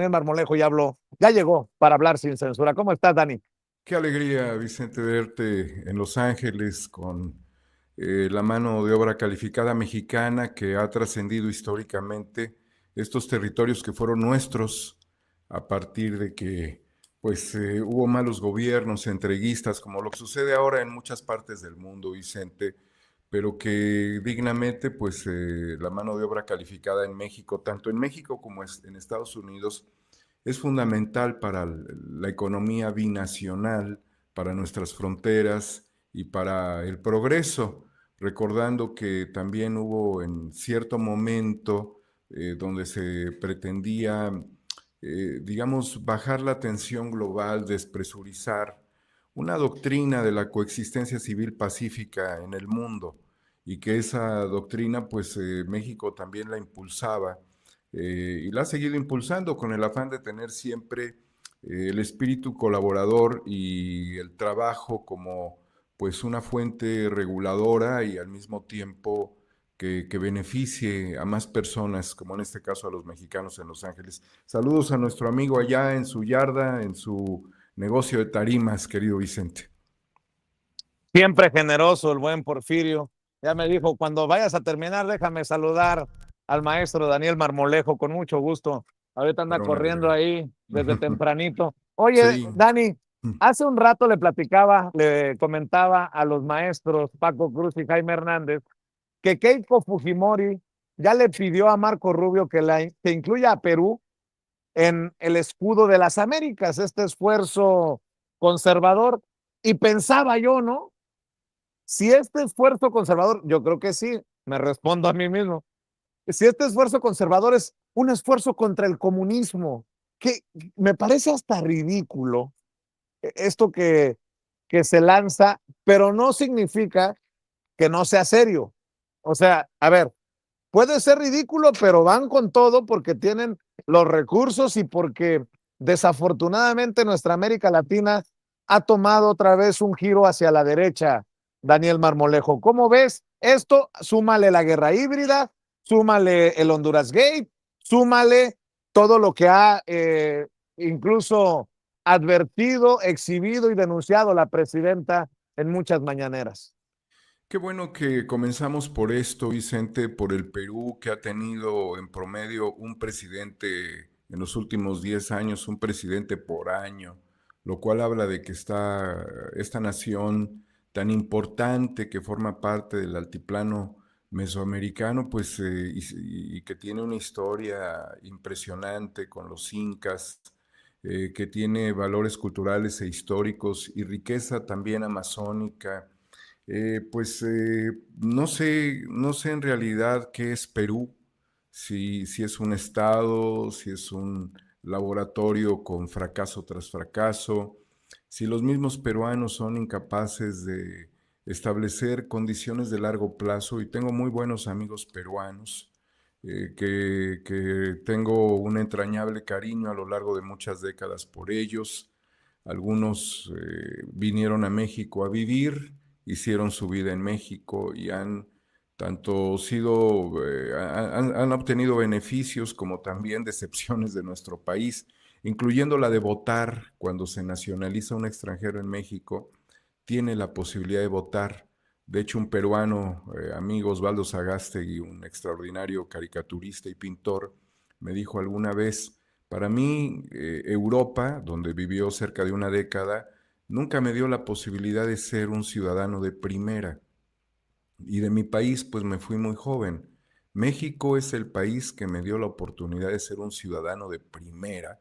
Daniel Marmolejo ya habló, ya llegó para hablar sin censura. ¿Cómo estás, Dani? Qué alegría, Vicente, verte en Los Ángeles con la mano de obra calificada mexicana que ha trascendido históricamente estos territorios que fueron nuestros a partir de que hubo malos gobiernos entreguistas, como lo que sucede ahora en muchas partes del mundo, Vicente, pero que dignamente la mano de obra calificada en México, tanto en México como en Estados Unidos, es fundamental para la economía binacional, para nuestras fronteras y para el progreso, recordando que también hubo en cierto momento donde se pretendía, digamos, bajar la tensión global, despresurizar una doctrina de la coexistencia civil pacífica en el mundo y que esa doctrina México también la impulsaba y la ha seguido impulsando con el afán de tener siempre el espíritu colaborador y el trabajo como una fuente reguladora y al mismo tiempo que beneficie a más personas, como en este caso a los mexicanos en Los Ángeles. Saludos a nuestro amigo allá en su yarda, en su negocio de tarimas, querido Vicente. Siempre generoso el buen Porfirio. Ya me dijo, cuando vayas a terminar, déjame saludar al maestro Daniel Marmolejo con mucho gusto. Ahorita anda Era una corriendo alegría. ahí desde tempranito. Oye, Sí. Dani, hace un rato le comentaba a los maestros Paco Cruz y Jaime Hernández que Keiko Fujimori ya le pidió a Marco Rubio que incluya a Perú en el escudo de las Américas, este esfuerzo conservador. Y pensaba yo, ¿no? Si este esfuerzo conservador, yo creo que sí, me respondo a mí mismo, si este esfuerzo conservador es un esfuerzo contra el comunismo, que me parece hasta ridículo esto que se lanza, pero no significa que no sea serio. O sea, a ver, puede ser ridículo, pero van con todo porque tienen los recursos y porque desafortunadamente nuestra América Latina ha tomado otra vez un giro hacia la derecha. Daniel Marmolejo, ¿cómo ves esto? Súmale la guerra híbrida, súmale el Honduras Gate, súmale todo lo que ha incluso advertido, exhibido y denunciado la presidenta en muchas mañaneras. Qué bueno que comenzamos por esto, Vicente, por el Perú, que ha tenido en promedio un presidente en los últimos 10 años, un presidente por año, lo cual habla de que está esta nación tan importante que forma parte del altiplano mesoamericano, y que tiene una historia impresionante con los incas, que tiene valores culturales e históricos y riqueza también amazónica. No sé en realidad qué es Perú, si es un estado, si es un laboratorio con fracaso tras fracaso, si los mismos peruanos son incapaces de establecer condiciones de largo plazo, y tengo muy buenos amigos peruanos, que tengo un entrañable cariño a lo largo de muchas décadas por ellos. Algunos vinieron a México a vivir, hicieron su vida en México y han tanto han obtenido beneficios como también decepciones de nuestro país, incluyendo la de votar. Cuando se nacionaliza un extranjero en México, tiene la posibilidad de votar. De hecho, un peruano, amigo Osvaldo Sagástegui, un extraordinario caricaturista y pintor, me dijo alguna vez: para mí, Europa, donde vivió cerca de una década, nunca me dio la posibilidad de ser un ciudadano de primera. Y de mi país, pues me fui muy joven. México es el país que me dio la oportunidad de ser un ciudadano de primera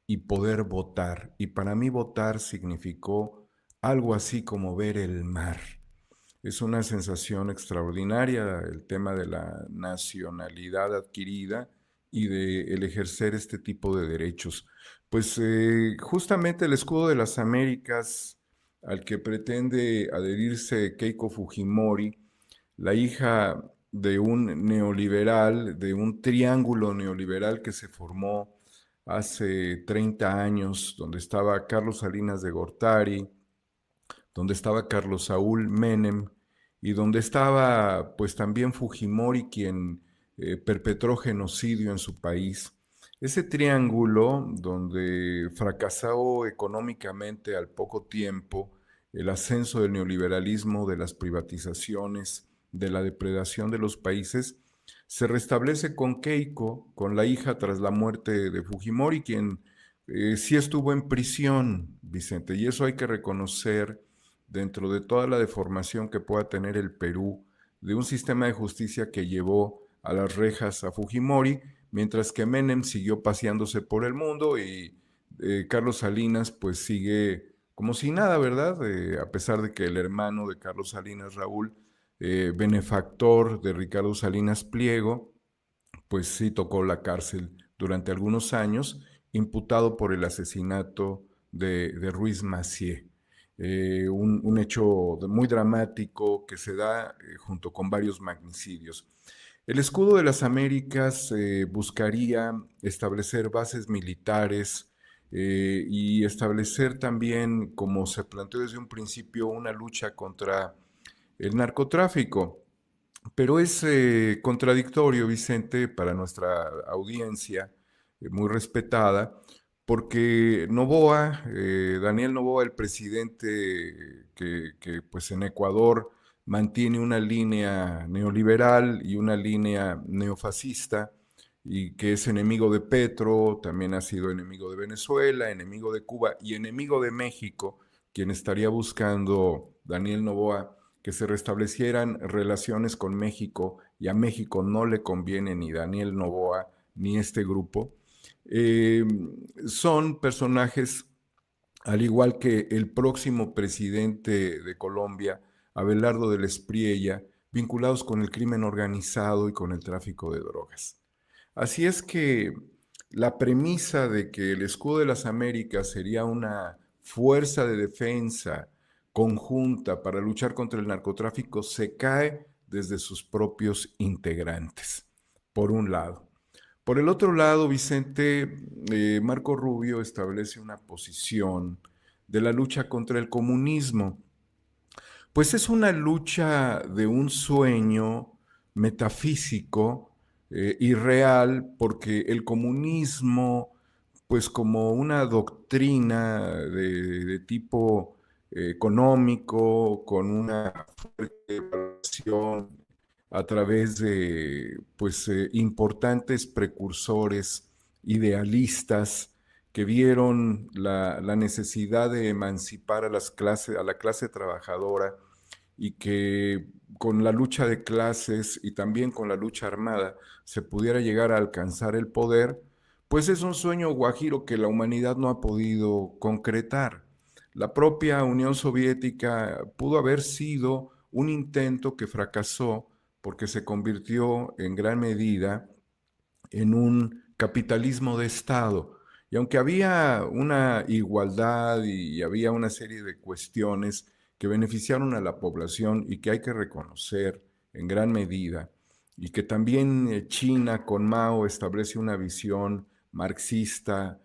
y poder votar. Y para mí votar significó algo así como ver el mar. Es una sensación extraordinaria el tema de la nacionalidad adquirida y de el ejercer este tipo de derechos. Justamente el escudo de las Américas al que pretende adherirse Keiko Fujimori, la hija de un neoliberal, de un triángulo neoliberal que se formó hace 30 años, donde estaba Carlos Salinas de Gortari, donde estaba Carlos Saúl Menem y donde estaba pues también Fujimori, quien perpetró genocidio en su país. Ese triángulo donde fracasó económicamente al poco tiempo el ascenso del neoliberalismo, de las privatizaciones, de la depredación de los países, se restablece con Keiko, con la hija tras la muerte de Fujimori, quien sí estuvo en prisión, Vicente, y eso hay que reconocer dentro de toda la deformación que pueda tener el Perú, de un sistema de justicia que llevó a las rejas a Fujimori, mientras que Menem siguió paseándose por el mundo y Carlos Salinas pues sigue como si nada, ¿verdad? A pesar de que el hermano de Carlos Salinas, Raúl, benefactor de Ricardo Salinas Pliego, pues sí tocó la cárcel durante algunos años, imputado por el asesinato de Ruiz Massieu. Un hecho muy dramático que se da junto con varios magnicidios. El escudo de las Américas buscaría establecer bases militares y establecer también, como se planteó desde un principio, una lucha contra el narcotráfico. Pero es contradictorio, Vicente, para nuestra audiencia, muy respetada, porque Noboa, Daniel Noboa, el presidente que pues en Ecuador mantiene una línea neoliberal y una línea neofascista, y que es enemigo de Petro, también ha sido enemigo de Venezuela, enemigo de Cuba y enemigo de México, quien estaría buscando Daniel Noboa que se restablecieran relaciones con México, y a México no le conviene ni Daniel Noboa ni este grupo. Eh, Son personajes, al igual que el próximo presidente de Colombia, Abelardo del Espriella, vinculados con el crimen organizado y con el tráfico de drogas. Así es que la premisa de que el escudo de las Américas sería una fuerza de defensa conjunta para luchar contra el narcotráfico se cae desde sus propios integrantes, por un lado. Por el otro lado, Vicente, Marco Rubio establece una posición de la lucha contra el comunismo, pues es una lucha de un sueño metafísico, irreal, porque el comunismo, pues como una doctrina de tipo económico, con una fuerte evaluación a través de pues, importantes precursores idealistas que vieron la necesidad de emancipar a a la clase trabajadora, y que con la lucha de clases y también con la lucha armada se pudiera llegar a alcanzar el poder, pues es un sueño guajiro que la humanidad no ha podido concretar. La propia Unión Soviética pudo haber sido un intento que fracasó porque se convirtió en gran medida en un capitalismo de Estado. Y aunque había una igualdad y había una serie de cuestiones que beneficiaron a la población y que hay que reconocer en gran medida, y que también China con Mao establece una visión marxista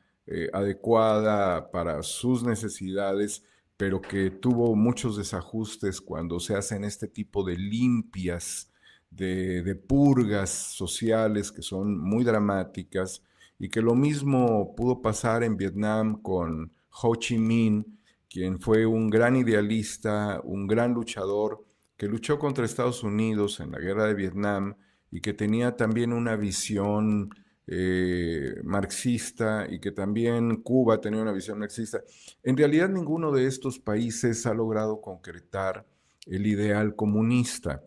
adecuada para sus necesidades, pero que tuvo muchos desajustes cuando se hacen este tipo de limpias, de purgas sociales que son muy dramáticas, y que lo mismo pudo pasar en Vietnam con Ho Chi Minh, quien fue un gran idealista, un gran luchador, que luchó contra Estados Unidos en la guerra de Vietnam y que tenía también una visión marxista, y que también Cuba tenía una visión marxista. En realidad ninguno de estos países ha logrado concretar el ideal comunista.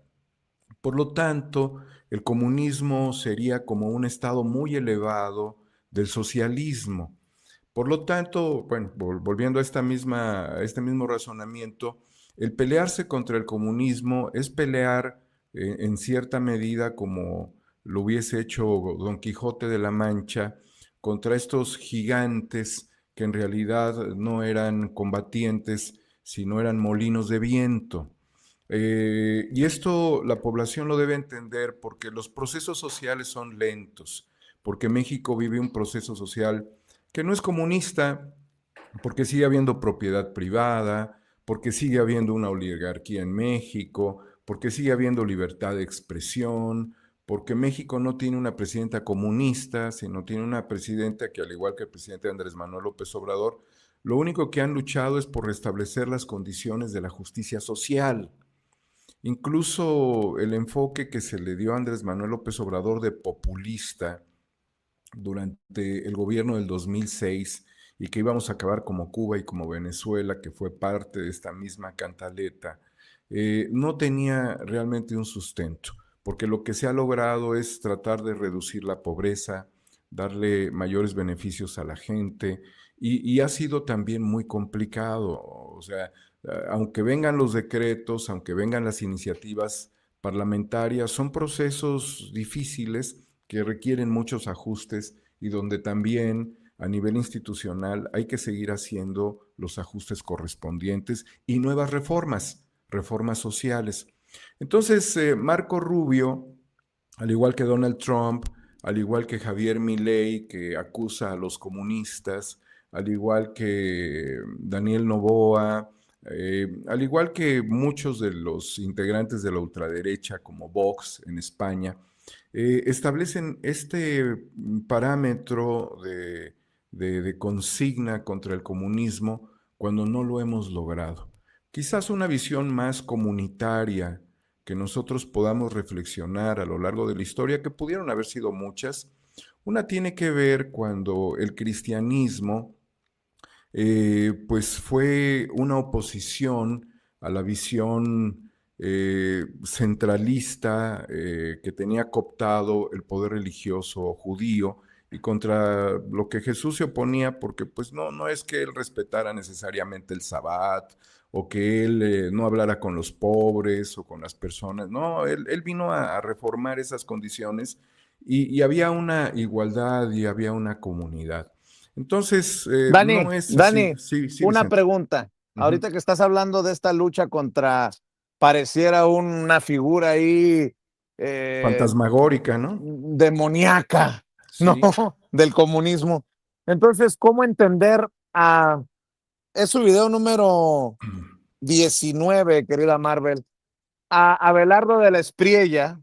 Por lo tanto, el comunismo sería como un estado muy elevado del socialismo. Por lo tanto, bueno, volviendo a a este mismo razonamiento, el pelearse contra el comunismo es pelear en cierta medida como lo hubiese hecho Don Quijote de la Mancha contra estos gigantes que en realidad no eran combatientes, sino eran molinos de viento. Y esto la población lo debe entender porque los procesos sociales son lentos, porque México vive un proceso social que no es comunista, porque sigue habiendo propiedad privada, porque sigue habiendo una oligarquía en México, porque sigue habiendo libertad de expresión, porque México no tiene una presidenta comunista, sino tiene una presidenta que, al igual que el presidente Andrés Manuel López Obrador, lo único que han luchado es por restablecer las condiciones de la justicia social. Incluso el enfoque que se le dio a Andrés Manuel López Obrador de populista durante el gobierno del 2006 y que íbamos a acabar como Cuba y como Venezuela, que fue parte de esta misma cantaleta, no tenía realmente un sustento, porque lo que se ha logrado es tratar de reducir la pobreza, darle mayores beneficios a la gente, y ha sido también muy complicado. O sea, aunque vengan los decretos, aunque vengan las iniciativas parlamentarias, son procesos difíciles que requieren muchos ajustes y donde también a nivel institucional hay que seguir haciendo los ajustes correspondientes y nuevas reformas sociales. Entonces, Marco Rubio, al igual que Donald Trump, al igual que Javier Milei, que acusa a los comunistas, al igual que Daniel Noboa, al igual que muchos de los integrantes de la ultraderecha, como Vox en España, establecen este parámetro de consigna contra el comunismo cuando no lo hemos logrado. Quizás una visión más comunitaria que nosotros podamos reflexionar a lo largo de la historia, que pudieron haber sido muchas. Una tiene que ver cuando el cristianismo pues fue una oposición a la visión centralista que tenía cooptado el poder religioso judío y contra lo que Jesús se oponía, porque pues no es que él respetara necesariamente el Sabbat o que él no hablara con los pobres o con las personas, no, él vino a reformar esas condiciones y había una igualdad y había una comunidad. Entonces, no es así. Dani, Sí, sí, una Vicente. pregunta. Ahorita que estás hablando de esta lucha contra, pareciera una figura ahí Fantasmagórica, ¿no? demoníaca, ¿no? Sí. Del comunismo. Entonces, ¿cómo entender a... Es su video número 19, querida Marvel, a Abelardo de la Espriella,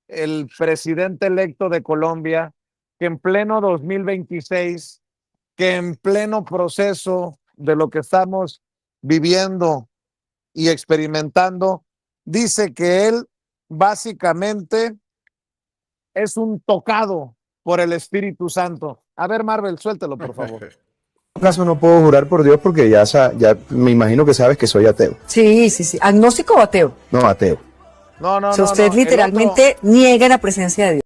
el presidente electo de Colombia, que en pleno 2026, que en pleno proceso de lo que estamos viviendo y experimentando, dice que él básicamente es un tocado por el Espíritu Santo. A ver, Marvel, suéltelo, por favor. En caso no puedo jurar por Dios porque ya me imagino que sabes que soy ateo. Sí, sí, sí. ¿Agnóstico o ateo? No, ateo. No, O sea, usted literalmente niega la presencia de Dios.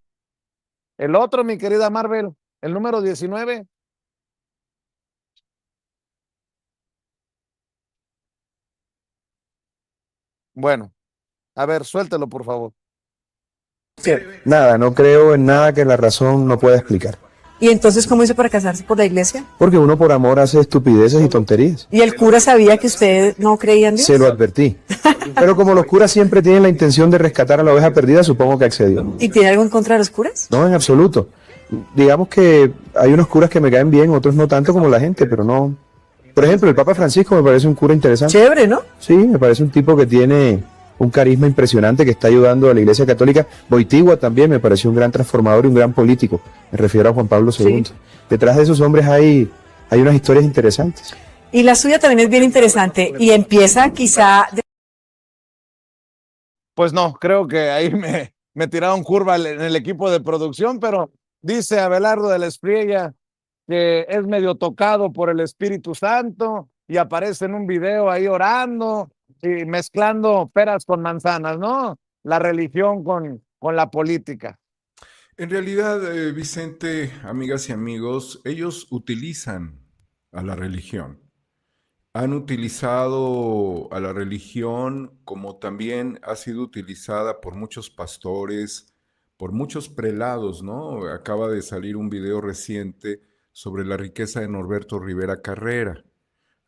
El otro, mi querida Marvel, el número 19. Bueno, a ver, suéltelo, por favor. Nada, no creo en nada que la razón no pueda explicar. ¿Y entonces cómo hizo para casarse por la iglesia? Porque uno por amor hace estupideces y tonterías. ¿Y el cura sabía que usted no creía en Dios? Se lo advertí. Pero como los curas siempre tienen la intención de rescatar a la oveja perdida, supongo que accedió. ¿Y tiene algo en contra de los curas? No, en absoluto. Digamos que hay unos curas que me caen bien, otros no tanto como la gente, pero no. Por ejemplo, el Papa Francisco me parece un cura interesante. Chévere, ¿no? Sí, me parece un tipo que tiene un carisma impresionante, que está ayudando a la Iglesia Católica. Wojtyła también me pareció un gran transformador y un gran político. Me refiero a Juan Pablo II. Sí. Detrás de esos hombres hay unas historias interesantes. Y la suya también es bien interesante y empieza quizá... Pues no, creo que ahí me tiraron curva en el equipo de producción, pero dice Abelardo de la Espriella que es medio tocado por el Espíritu Santo y aparece en un video ahí orando y mezclando peras con manzanas, ¿no? La religión con la política. En realidad, Vicente, amigas y amigos, ellos utilizan a la religión. Han utilizado a la religión como también ha sido utilizada por muchos pastores, por muchos prelados, ¿no? Acaba de salir un video reciente sobre la riqueza de Norberto Rivera Carrera.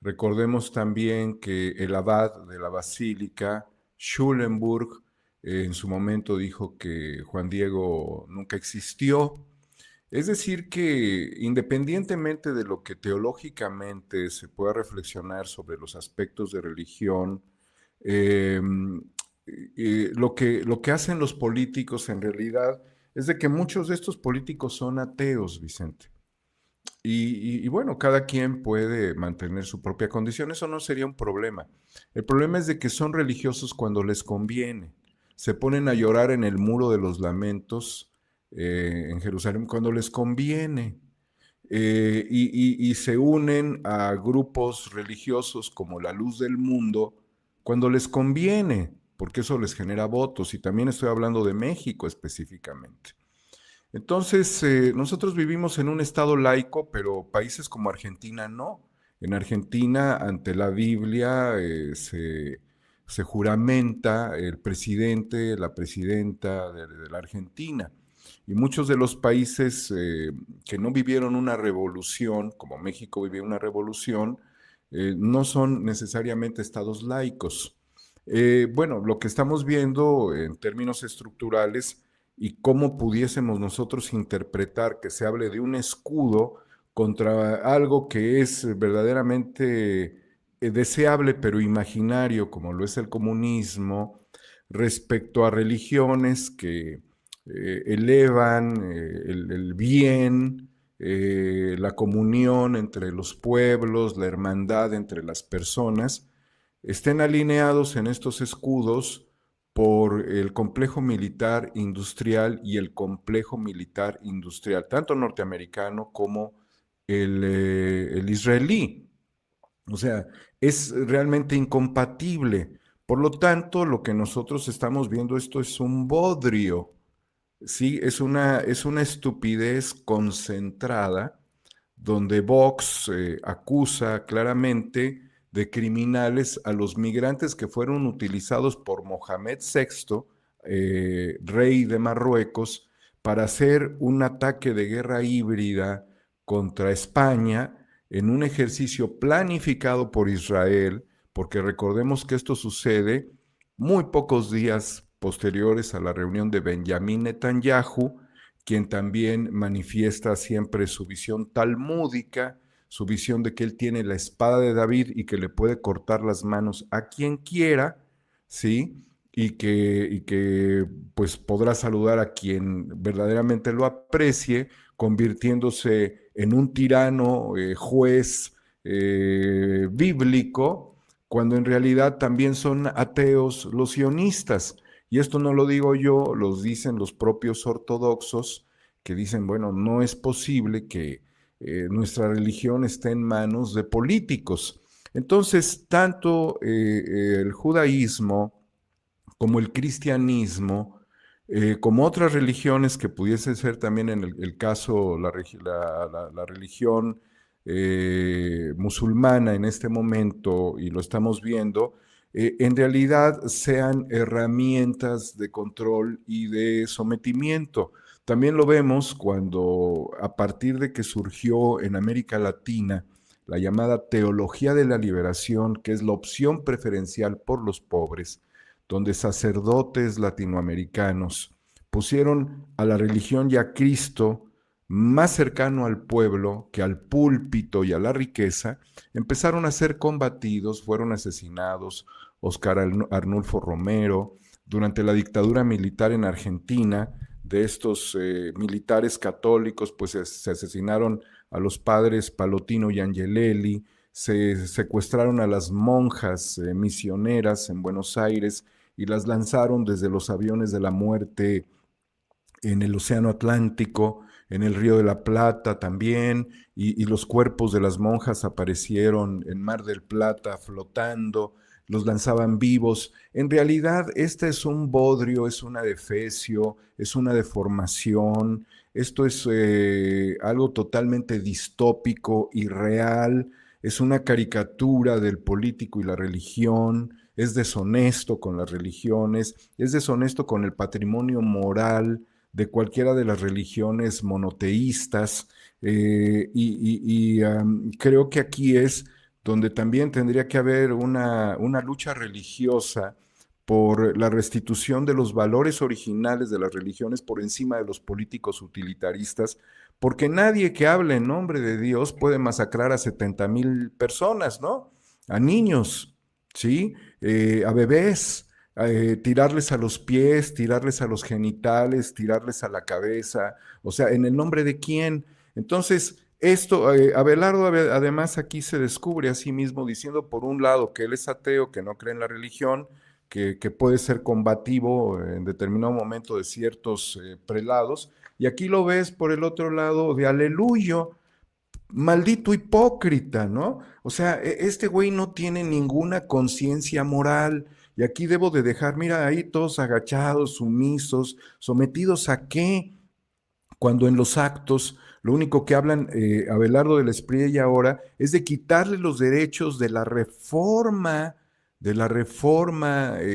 Recordemos también que el abad de la basílica, Schulenburg, en su momento dijo que Juan Diego nunca existió. Es decir, que independientemente de lo que teológicamente se pueda reflexionar sobre los aspectos de religión, lo que hacen los políticos en realidad es de que muchos de estos políticos son ateos, Vicente. Y bueno, cada quien puede mantener su propia condición, eso no sería un problema. El problema es de que son religiosos cuando les conviene. Se ponen a llorar en el muro de los lamentos en Jerusalén cuando les conviene. Y se unen a grupos religiosos como la Luz del Mundo cuando les conviene, porque eso les genera votos. Y también estoy hablando de México específicamente. Entonces, nosotros vivimos en un estado laico, pero países como Argentina no. En Argentina, ante la Biblia, se juramenta el presidente, la presidenta de la Argentina. Y muchos de los países que no vivieron una revolución, como México vivió una revolución, no son necesariamente estados laicos. Bueno, lo que estamos viendo en términos estructurales y cómo pudiésemos nosotros interpretar que se hable de un escudo contra algo que es verdaderamente deseable pero imaginario, como lo es el comunismo, respecto a religiones que elevan el bien, la comunión entre los pueblos, la hermandad entre las personas, estén alineados en estos escudos por el complejo militar industrial y el complejo militar industrial, tanto norteamericano como el israelí. O sea, es realmente incompatible. Por lo tanto, lo que nosotros estamos viendo, esto es un bodrio, ¿sí? Es una estupidez concentrada donde Vox acusa claramente de criminales a los migrantes que fueron utilizados por Mohamed VI, rey de Marruecos, para hacer un ataque de guerra híbrida contra España en un ejercicio planificado por Israel, porque recordemos que esto sucede muy pocos días posteriores a la reunión de Benjamín Netanyahu, quien también manifiesta siempre su visión talmúdica, su visión de que él tiene la espada de David y que le puede cortar las manos a quien quiera, ¿sí? Y que pues podrá saludar a quien verdaderamente lo aprecie, convirtiéndose en un tirano juez bíblico, cuando en realidad también son ateos los sionistas. Y esto no lo digo yo, los dicen los propios ortodoxos, que dicen, bueno, no es posible que nuestra religión esté en manos de políticos. Entonces, tanto el judaísmo como el cristianismo, como otras religiones que pudiesen ser también en el caso la religión musulmana en este momento, y lo estamos viendo, en realidad sean herramientas de control y de sometimiento. También lo vemos cuando a partir de que surgió en América Latina la llamada teología de la liberación, que es la opción preferencial por los pobres, donde sacerdotes latinoamericanos pusieron a la religión y a Cristo más cercano al pueblo que al púlpito y a la riqueza, empezaron a ser combatidos, fueron asesinados. Oscar Arnulfo Romero, durante la dictadura militar en Argentina, de estos militares católicos, pues se asesinaron a los padres Palotino y Angelelli, se secuestraron a las monjas misioneras en Buenos Aires y las lanzaron desde los aviones de la muerte en el Océano Atlántico, en el Río de la Plata también, y los cuerpos de las monjas aparecieron en Mar del Plata flotando, los lanzaban vivos. En realidad, este es un bodrio, es una defecio, es una deformación, esto es algo totalmente distópico, irreal, es una caricatura del político y la religión, es deshonesto con las religiones, es deshonesto con el patrimonio moral de cualquiera de las religiones monoteístas, creo que aquí es donde también tendría que haber una lucha religiosa por la restitución de los valores originales de las religiones por encima de los políticos utilitaristas, porque nadie que hable en nombre de Dios puede masacrar a 70,000 personas, ¿no? A niños, ¿sí? A bebés, tirarles a los pies, tirarles a los genitales, tirarles a la cabeza, o sea, ¿en el nombre de quién? Entonces, esto, Abelardo además aquí se descubre a sí mismo diciendo por un lado que él es ateo, que no cree en la religión, que puede ser combativo en determinado momento de ciertos prelados, y aquí lo ves por el otro lado de aleluyo, maldito hipócrita, ¿no? O sea, este güey no tiene ninguna conciencia moral. Y aquí debo de dejar, mira, ahí todos agachados, sumisos, sometidos a qué, cuando en los actos lo único que hablan Abelardo del Espriella ahora es de quitarle los derechos de la reforma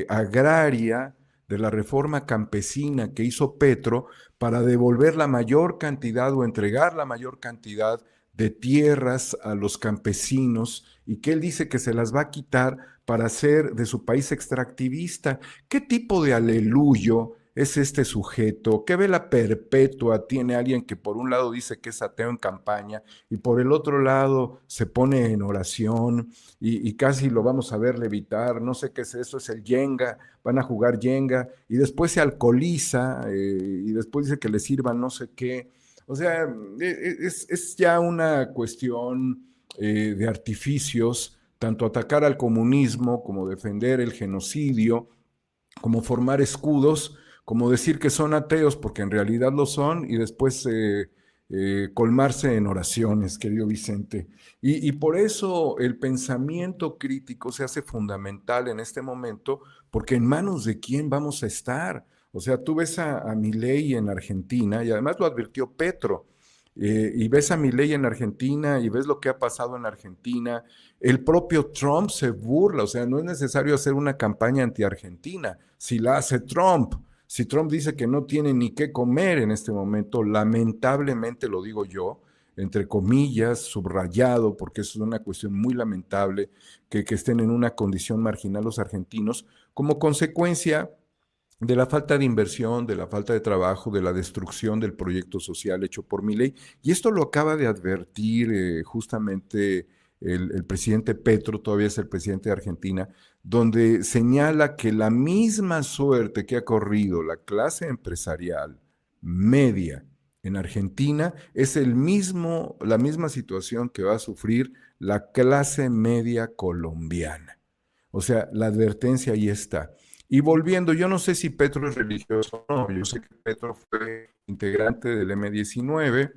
agraria, de la reforma campesina que hizo Petro para devolver la mayor cantidad o entregar la mayor cantidad de tierras a los campesinos y que él dice que se las va a quitar para hacer de su país extractivista. ¿Qué tipo de aleluyo es este sujeto? ¿Qué vela perpetua tiene alguien que por un lado dice que es ateo en campaña y por el otro lado se pone en oración y casi lo vamos a ver levitar? No sé qué es eso, es el yenga, van a jugar yenga y después se alcoholiza y después dice que le sirvan no sé qué. O sea, es ya una cuestión de artificios, tanto atacar al comunismo como defender el genocidio, como formar escudos, como decir que son ateos porque en realidad lo son y después colmarse en oraciones, querido Vicente. Y por eso el pensamiento crítico se hace fundamental en este momento, porque en manos de quién vamos a estar. O sea, tú ves a Milei en Argentina, y además lo advirtió Petro, y ves a Milei en Argentina y ves lo que ha pasado en Argentina. El propio Trump se burla, o sea, no es necesario hacer una campaña anti-Argentina, si la hace Trump. Si Trump dice que no tiene ni qué comer en este momento, lamentablemente lo digo yo, entre comillas, subrayado, porque eso es una cuestión muy lamentable, que estén en una condición marginal los argentinos, como consecuencia de la falta de inversión, de la falta de trabajo, de la destrucción del proyecto social hecho por Milei. Y esto lo acaba de advertir justamente el presidente Petro, todavía es el presidente de Argentina, donde señala que la misma suerte que ha corrido la clase empresarial media en Argentina es la misma situación que va a sufrir la clase media colombiana. O sea, la advertencia ahí está. Y volviendo, yo no sé si Petro es religioso o no, yo sé que Petro fue integrante del M-19,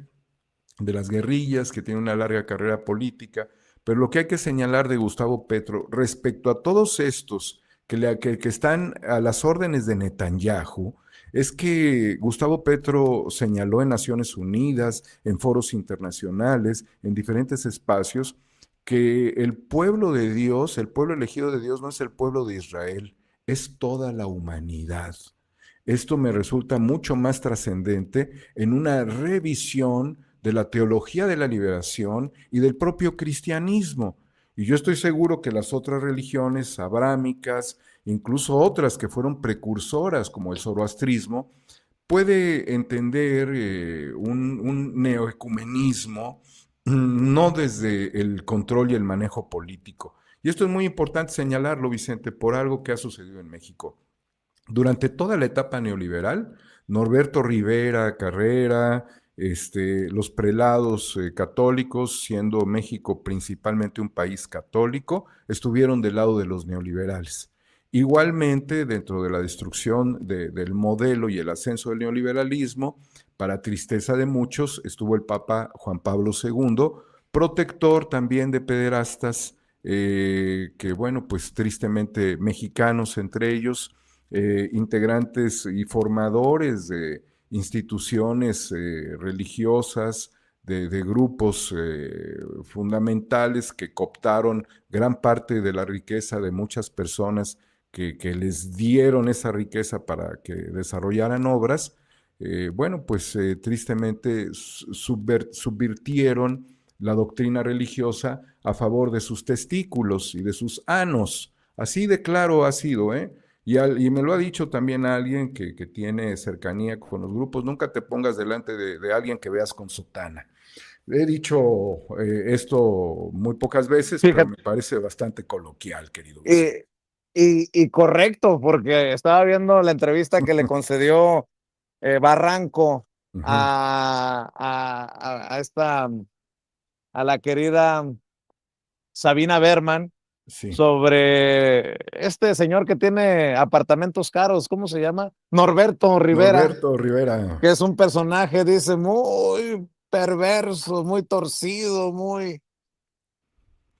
de las guerrillas, que tiene una larga carrera política, pero lo que hay que señalar de Gustavo Petro respecto a todos estos que están a las órdenes de Netanyahu, es que Gustavo Petro señaló en Naciones Unidas, en foros internacionales, en diferentes espacios, que el pueblo de Dios, el pueblo elegido de Dios no es el pueblo de Israel, es toda la humanidad. Esto me resulta mucho más trascendente en una revisión de la teología de la liberación y del propio cristianismo. Y yo estoy seguro que las otras religiones abrámicas, incluso otras que fueron precursoras como el zoroastrismo, puede entender un neoecumenismo no desde el control y el manejo político. Y esto es muy importante señalarlo, Vicente, por algo que ha sucedido en México. Durante toda la etapa neoliberal, Norberto Rivera Carrera, los prelados católicos, siendo México principalmente un país católico, estuvieron del lado de los neoliberales. Igualmente, dentro de la destrucción del modelo y el ascenso del neoliberalismo, para tristeza de muchos, estuvo el Papa Juan Pablo II, protector también de pederastas, que bueno, pues tristemente mexicanos entre ellos, integrantes y formadores de instituciones religiosas, de grupos fundamentales que cooptaron gran parte de la riqueza de muchas personas que les dieron esa riqueza para que desarrollaran obras. Bueno, pues tristemente subvirtieron la doctrina religiosa a favor de sus testículos y de sus anos. Así de claro ha sido, ¿eh? Y me lo ha dicho también alguien que tiene cercanía con los grupos, nunca te pongas delante de alguien que veas con sotana. He dicho esto muy pocas veces, Fíjate, pero me parece bastante coloquial, querido Vicente. y correcto, porque estaba viendo la entrevista que le concedió Barranco Ujú, a esta, a la querida Sabina Berman sí. sobre este señor que tiene apartamentos caros, ¿cómo se llama? Norberto Rivera, Norberto Rivera. que es un personaje, dice, muy perverso, muy torcido, muy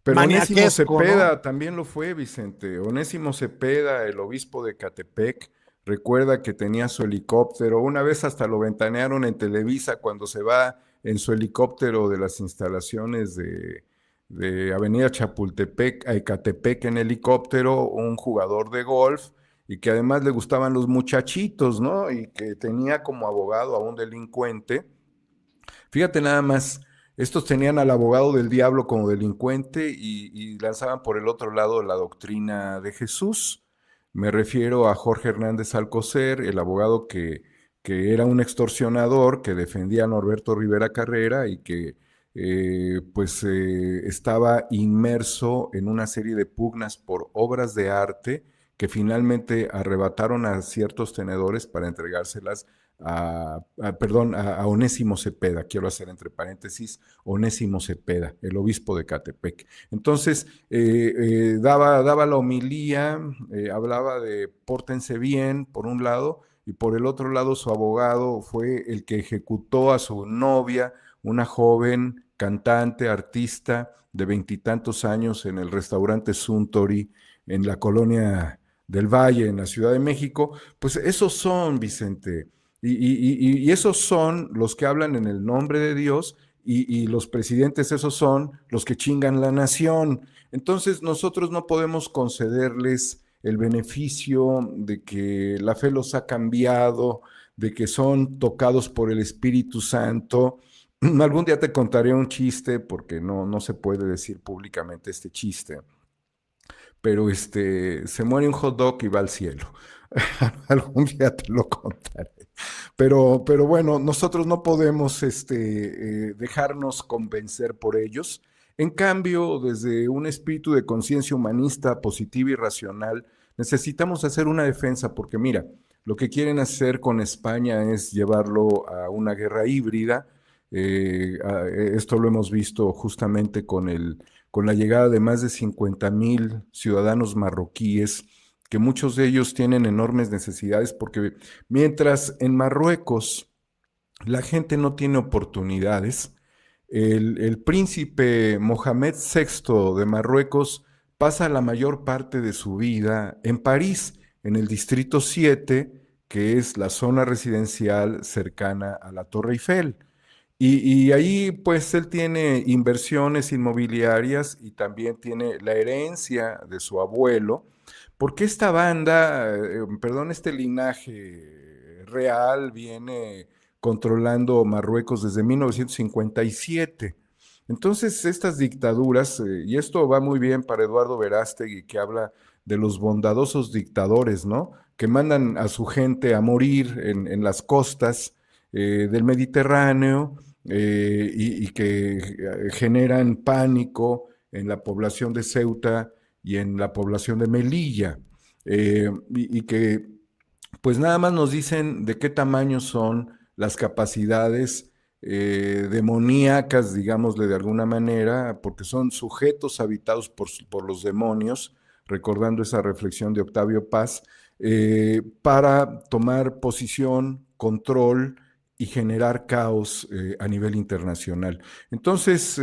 Pero Onésimo maniaquesco, ¿no? Cepeda también lo fue, Vicente. Onésimo Cepeda, el obispo de Catepec, recuerda que tenía su helicóptero. Una vez hasta lo ventanearon en Televisa cuando se va en su helicóptero de las instalaciones de Avenida Chapultepec a Ecatepec en helicóptero, un jugador de golf y que además le gustaban los muchachitos, ¿no? Y que tenía como abogado a un delincuente. Fíjate nada más, estos tenían al abogado del diablo como delincuente y lanzaban por el otro lado la doctrina de Jesús. Me refiero a Jorge Hernández Alcocer, el abogado que era un extorsionador, que defendía a Norberto Rivera Carrera y que estaba inmerso en una serie de pugnas por obras de arte que finalmente arrebataron a ciertos tenedores para entregárselas a Onésimo Cepeda, quiero hacer entre paréntesis, Onésimo Cepeda, el obispo de Catepec. Entonces, daba la homilía, hablaba de pórtense bien, por un lado, y por el otro lado su abogado fue el que ejecutó a su novia, una joven cantante, artista de veintitantos años en el restaurante Suntory, en la colonia del Valle, en la Ciudad de México. Pues esos son, Vicente, y esos son los que hablan en el nombre de Dios y los presidentes esos son los que chingan la nación. Entonces nosotros no podemos concederles el beneficio de que la fe los ha cambiado, de que son tocados por el Espíritu Santo. Algún día te contaré un chiste porque no se puede decir públicamente este chiste, pero se muere un hot dog y va al cielo. Algún día te lo contaré. Pero bueno, nosotros no podemos dejarnos convencer por ellos. En cambio, desde un espíritu de conciencia humanista, positiva y racional, necesitamos hacer una defensa, porque mira, lo que quieren hacer con España es llevarlo a una guerra híbrida. Esto lo hemos visto justamente con la llegada de más de 50,000 ciudadanos marroquíes, que muchos de ellos tienen enormes necesidades, porque mientras en Marruecos la gente no tiene oportunidades, el príncipe Mohamed VI de Marruecos pasa la mayor parte de su vida en París, en el Distrito 7, que es la zona residencial cercana a la Torre Eiffel. Y ahí pues él tiene inversiones inmobiliarias y también tiene la herencia de su abuelo, porque esta banda, perdón, este linaje real viene controlando Marruecos desde 1957. Entonces, estas dictaduras, y esto va muy bien para Eduardo Verástegui, que habla de los bondadosos dictadores, ¿no? Que mandan a su gente a morir en las costas del Mediterráneo y que generan pánico en la población de Ceuta y en la población de Melilla, y que pues nada más nos dicen de qué tamaño son las capacidades demoníacas, digámosle de alguna manera, porque son sujetos habitados por los demonios, recordando esa reflexión de Octavio Paz, para tomar posición, control y generar caos a nivel internacional. Entonces,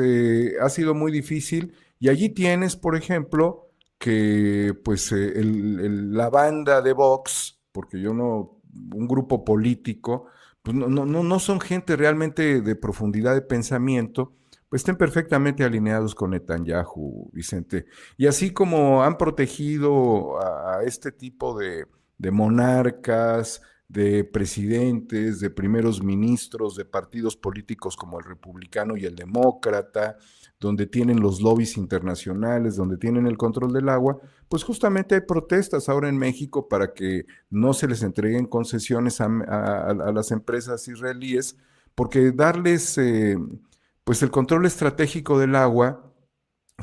ha sido muy difícil y allí tienes, por ejemplo, que pues la banda de Vox, porque yo no, un grupo político, pues no son gente realmente de profundidad de pensamiento, pues estén perfectamente alineados con Netanyahu, Vicente. Y así como han protegido a este tipo de monarcas, de presidentes, de primeros ministros, de partidos políticos como el republicano y el demócrata, donde tienen los lobbies internacionales, donde tienen el control del agua, pues justamente hay protestas ahora en México para que no se les entreguen concesiones a las empresas israelíes, porque darles pues el control estratégico del agua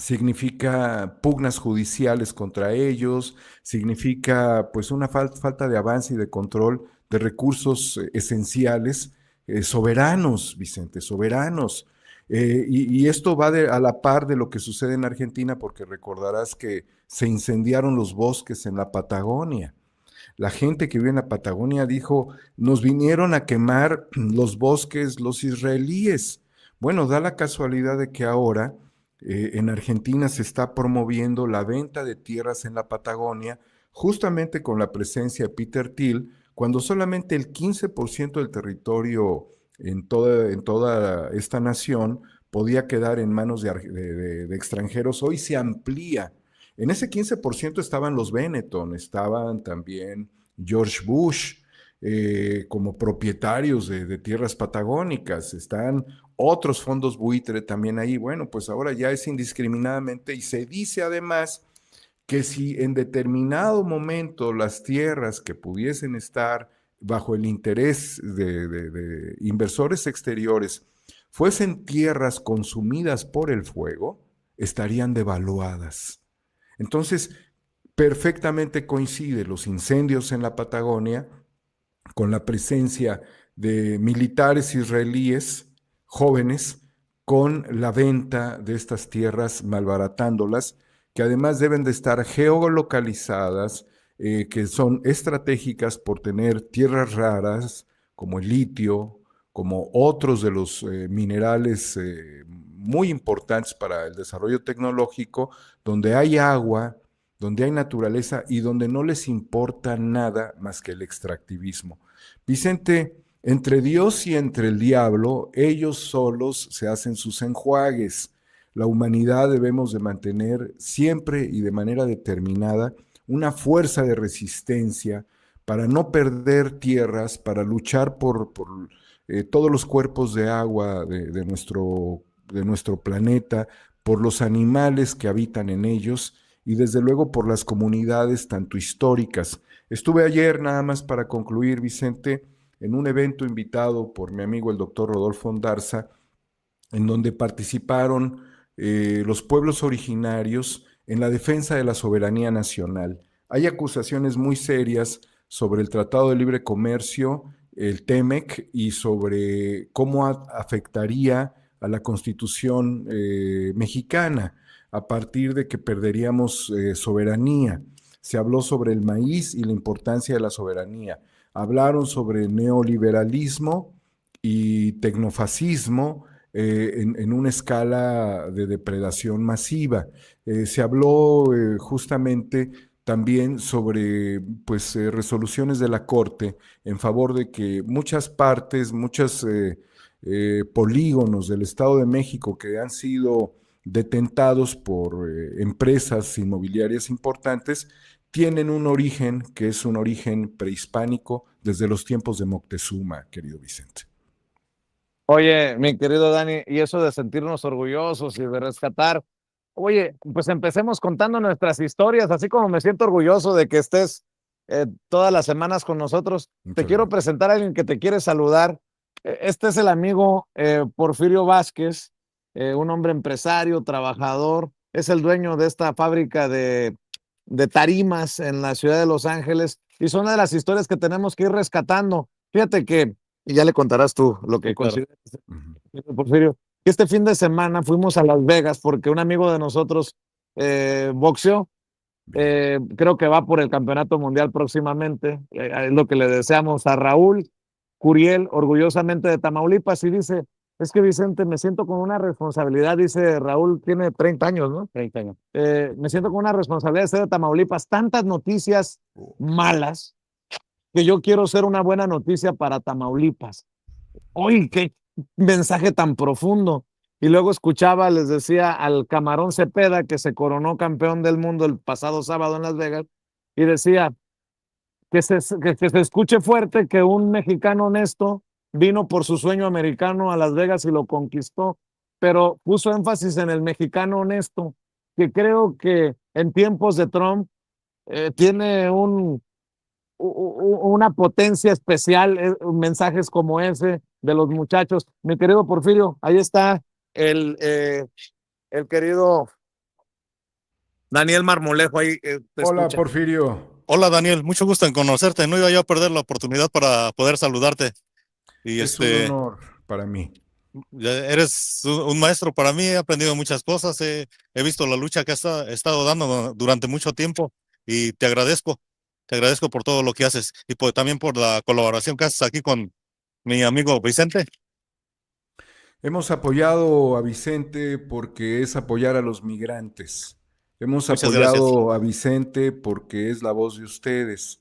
significa pugnas judiciales contra ellos, significa pues una falta de avance y de control de recursos esenciales, soberanos, Vicente, soberanos. Y esto va a la par de lo que sucede en Argentina, porque recordarás que se incendiaron los bosques en la Patagonia. La gente que vive en la Patagonia dijo, nos vinieron a quemar los bosques los israelíes. Bueno, da la casualidad de que ahora en Argentina se está promoviendo la venta de tierras en la Patagonia, justamente con la presencia de Peter Thiel, cuando solamente el 15% del territorio en toda esta nación podía quedar en manos de extranjeros. Hoy se amplía. En ese 15% estaban los Benetton, estaban también George Bush como propietarios de tierras patagónicas, están otros fondos buitre también ahí. Bueno, pues ahora ya es indiscriminadamente, y se dice además que si en determinado momento las tierras que pudiesen estar bajo el interés de inversores exteriores fuesen tierras consumidas por el fuego, estarían devaluadas. Entonces, perfectamente coincide los incendios en la Patagonia con la presencia de militares israelíes jóvenes con la venta de estas tierras, malbaratándolas, que además deben de estar geolocalizadas, que son estratégicas por tener tierras raras como el litio, como otros de los minerales muy importantes para el desarrollo tecnológico, donde hay agua, donde hay naturaleza y donde no les importa nada más que el extractivismo. Vicente, entre Dios y entre el diablo, ellos solos se hacen sus enjuagues. La humanidad debemos de mantener siempre y de manera determinada una fuerza de resistencia para no perder tierras, para luchar por todos los cuerpos de agua de nuestro planeta, por los animales que habitan en ellos y desde luego por las comunidades tanto históricas. Estuve ayer, nada más para concluir, Vicente, en un evento invitado por mi amigo el doctor Rodolfo Ondarza, en donde participaron los pueblos originarios en la defensa de la soberanía nacional. Hay acusaciones muy serias sobre el Tratado de Libre Comercio, el TEMEC, y sobre cómo afectaría a la Constitución mexicana a partir de que perderíamos soberanía. Se habló sobre el maíz y la importancia de la soberanía. Hablaron sobre neoliberalismo y tecnofascismo en una escala de depredación masiva. Se habló justamente también sobre pues, resoluciones de la Corte en favor de que muchas partes, muchos polígonos del Estado de México que han sido detentados por empresas inmobiliarias importantes, tienen un origen que es un origen prehispánico desde los tiempos de Moctezuma, querido Vicente. Oye, mi querido Dani, y eso de sentirnos orgullosos y de rescatar. Oye, pues empecemos contando nuestras historias, así como me siento orgulloso de que estés todas las semanas con nosotros. Te quiero presentar a alguien que te quiere saludar. Este es el amigo Porfirio Vázquez, un hombre empresario, trabajador, es el dueño de esta fábrica de tarimas en la ciudad de Los Ángeles, y son una de las historias que tenemos que ir rescatando. Fíjate que, y ya le contarás tú lo que consideras, Porfirio, que este fin de semana fuimos a Las Vegas porque un amigo de nosotros boxeó. Creo que va por el campeonato mundial próximamente. Es lo que le deseamos a Raúl Curiel, orgullosamente de Tamaulipas, y dice, es que Vicente, me siento con una responsabilidad, dice Raúl, tiene 30 años, ¿no? 30 años. Me siento con una responsabilidad de ser de Tamaulipas, tantas noticias malas, que yo quiero ser una buena noticia para Tamaulipas. ¡Uy, qué mensaje tan profundo! Y luego escuchaba, les decía, al Camarón Cepeda, que se coronó campeón del mundo el pasado sábado en Las Vegas, y decía que se escuche fuerte que un mexicano honesto vino por su sueño americano a Las Vegas y lo conquistó, pero puso énfasis en el mexicano honesto, que creo que en tiempos de Trump tiene una potencia especial, mensajes como ese de los muchachos. Mi querido Porfirio, ahí está el querido Daniel Marmolejo ahí te Hola, escucha. Porfirio. Hola Daniel, mucho gusto en conocerte. No iba yo a perder la oportunidad para poder saludarte. Y Es un honor para mí. ya eres un maestro para mí, he aprendido muchas cosas, he visto la lucha que has estado dando durante mucho tiempo y te agradezco por todo lo que haces y también por la colaboración que haces aquí con mi amigo Vicente. Hemos apoyado a Vicente porque es apoyar a los migrantes. Hemos Muchas gracias, apoyado a Vicente porque es la voz de ustedes.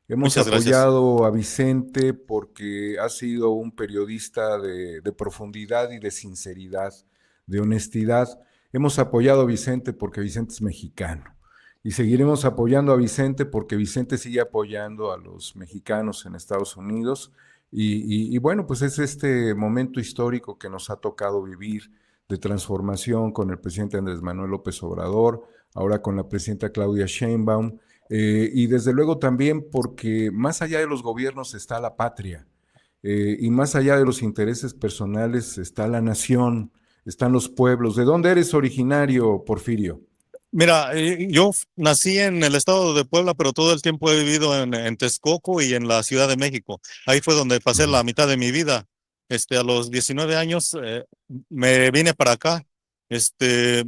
Hemos muchas gracias. apoyado a Vicente porque ha sido un periodista de profundidad y de sinceridad, de honestidad. Hemos apoyado a Vicente porque Vicente es mexicano. Y seguiremos apoyando a Vicente porque Vicente sigue apoyando a los mexicanos en Estados Unidos. Y bueno, pues es este momento histórico que nos ha tocado vivir de transformación con el presidente Andrés Manuel López Obrador, ahora con la presidenta Claudia Sheinbaum, y desde luego también porque más allá de los gobiernos está la patria, y más allá de los intereses personales está la nación, están los pueblos. ¿De dónde eres originario, Porfirio? Mira, yo nací en el estado de Puebla, pero todo el tiempo he vivido en Texcoco y en la Ciudad de México. Ahí fue donde pasé la mitad de mi vida. A los 19 años me vine para acá. Este,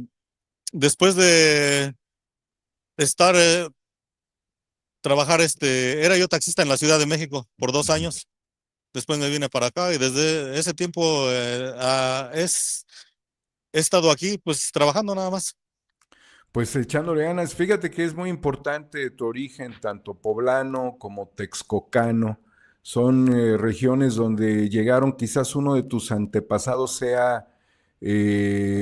Después de estar, trabajar, era yo taxista en la Ciudad de México por 2 años. Después me vine para acá y desde ese tiempo he estado aquí, pues trabajando nada más. Pues echándole ganas, fíjate que es muy importante tu origen, tanto poblano como texcocano. Son regiones donde llegaron, quizás uno de tus antepasados sea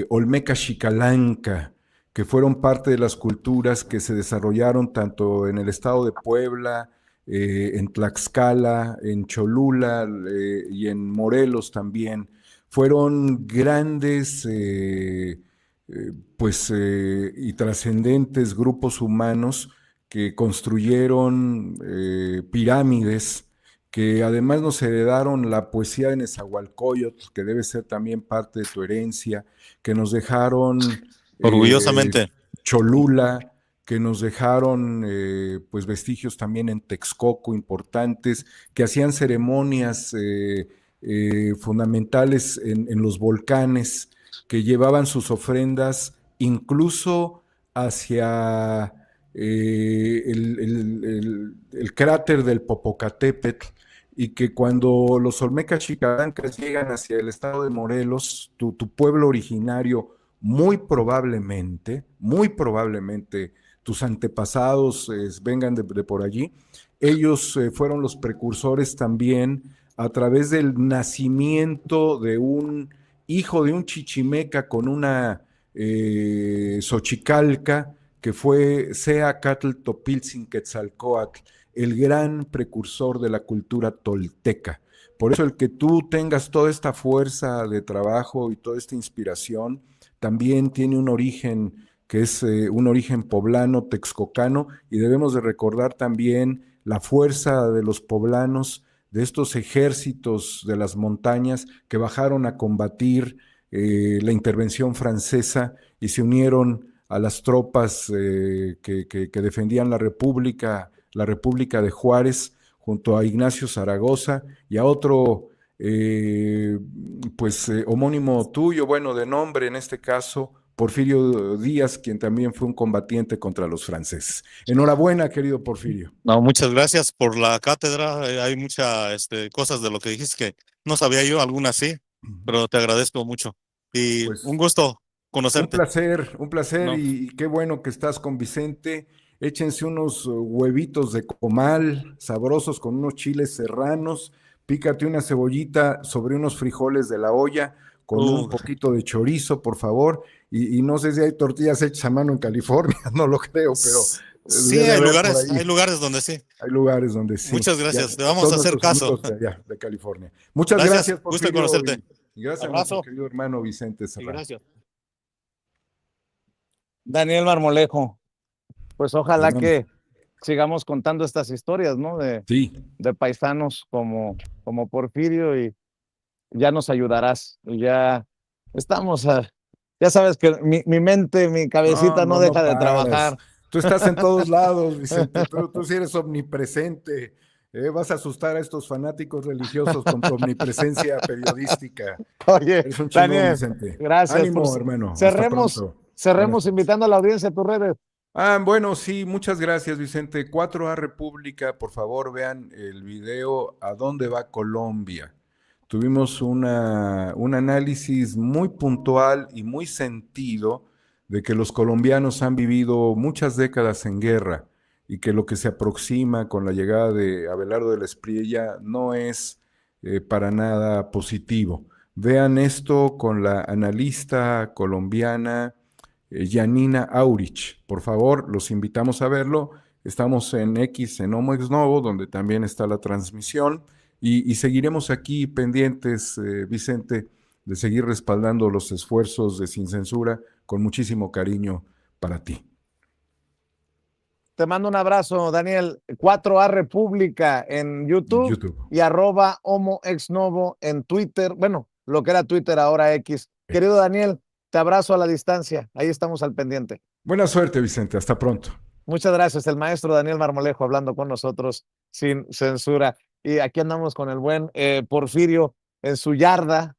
Olmeca Xicalanca, que fueron parte de las culturas que se desarrollaron tanto en el estado de Puebla, en Tlaxcala, en Cholula y en Morelos también. Fueron grandes y trascendentes grupos humanos que construyeron pirámides, que además nos heredaron la poesía de Nezahualcóyotl, que debe ser también parte de tu herencia, que nos dejaron Orgullosamente. Cholula, que nos dejaron pues vestigios también en Texcoco importantes, que hacían ceremonias fundamentales en los volcanes, que llevaban sus ofrendas incluso hacia el cráter del Popocatépetl, y que cuando los olmecas chicabancas llegan hacia el estado de Morelos, tu pueblo originario, muy probablemente tus antepasados vengan de por allí, ellos fueron los precursores también a través del nacimiento de un hijo de un chichimeca con una xochicalca, que fue Seacatl Topiltzin-Quetzalcóatl, el gran precursor de la cultura tolteca. Por eso el que tú tengas toda esta fuerza de trabajo y toda esta inspiración también tiene un origen que es un origen poblano, texcocano, y debemos de recordar también la fuerza de los poblanos, de estos ejércitos de las montañas que bajaron a combatir la intervención francesa y se unieron a las tropas que defendían la República de Juárez, junto a Ignacio Zaragoza y a otro homónimo tuyo, bueno, de nombre en este caso, Porfirio Díaz, quien también fue un combatiente contra los franceses. Enhorabuena, querido Porfirio. No, muchas gracias por la cátedra. Hay muchas cosas de lo que dijiste que no sabía yo, algunas sí, pero te agradezco mucho. Y Pues un gusto conocerte. un placer No, y qué bueno que estás con Vicente. Échense unos huevitos de comal sabrosos con unos chiles serranos, pícate una cebollita sobre unos frijoles de la olla con un poquito de chorizo, por favor. Y no sé si hay tortillas hechas a mano en California, no lo creo, pero sí, debe haber por hay ahí. lugares donde sí. Hay lugares donde sí. Muchas Ya, gracias. Te a vamos todos a hacer nuestros caso. amigos de allá, de California. Muchas Gracias. gracias, Gusto en Porfirio, conocerte. y gracias a Abrazo. nuestro querido hermano Vicente Y Serrano. gracias. Daniel Marmolejo, pues ojalá Perdón. que sigamos contando estas historias, ¿no? Sí, De paisanos como Porfirio, y ya nos ayudarás. Y ya estamos Ya sabes que mi mente, mi cabecita no deja de paras. trabajar. Tú estás en todos lados, Vicente. Tú sí eres omnipresente. Vas a asustar a estos fanáticos religiosos con tu omnipresencia periodística. Oye, Eres un chingón, Daniel, Vicente. gracias. Ánimo, hermano. Hasta Cerremos, pronto. Buenas cerremos tardes. invitando a la audiencia a tus redes. Bueno, sí, muchas gracias, Vicente. 4A República, por favor, vean el video ¿A dónde va Colombia? Tuvimos un análisis muy puntual y muy sentido de que los colombianos han vivido muchas décadas en guerra y que lo que se aproxima con la llegada de Abelardo de la Espriella no es para nada positivo. Vean esto con la analista colombiana Janina Aurich. Por favor, los invitamos a verlo. Estamos en X, en Homo Ex Novo, donde también está la transmisión. Y seguiremos aquí pendientes, Vicente, de seguir respaldando los esfuerzos de Sin Censura con muchísimo cariño para ti. Te mando un abrazo, Daniel. 4A República en YouTube, y @Homo Ex Novo en Twitter. Bueno, lo que era Twitter, ahora X. Querido Daniel, te abrazo a la distancia. Ahí estamos al pendiente. Buena suerte, Vicente. Hasta pronto. Muchas gracias. El maestro Daniel Marmolejo hablando con nosotros sin censura. Y aquí andamos con el buen Porfirio en su yarda,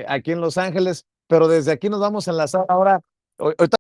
aquí en Los Ángeles. Pero desde aquí nos vamos a enlazar ahora. Ahorita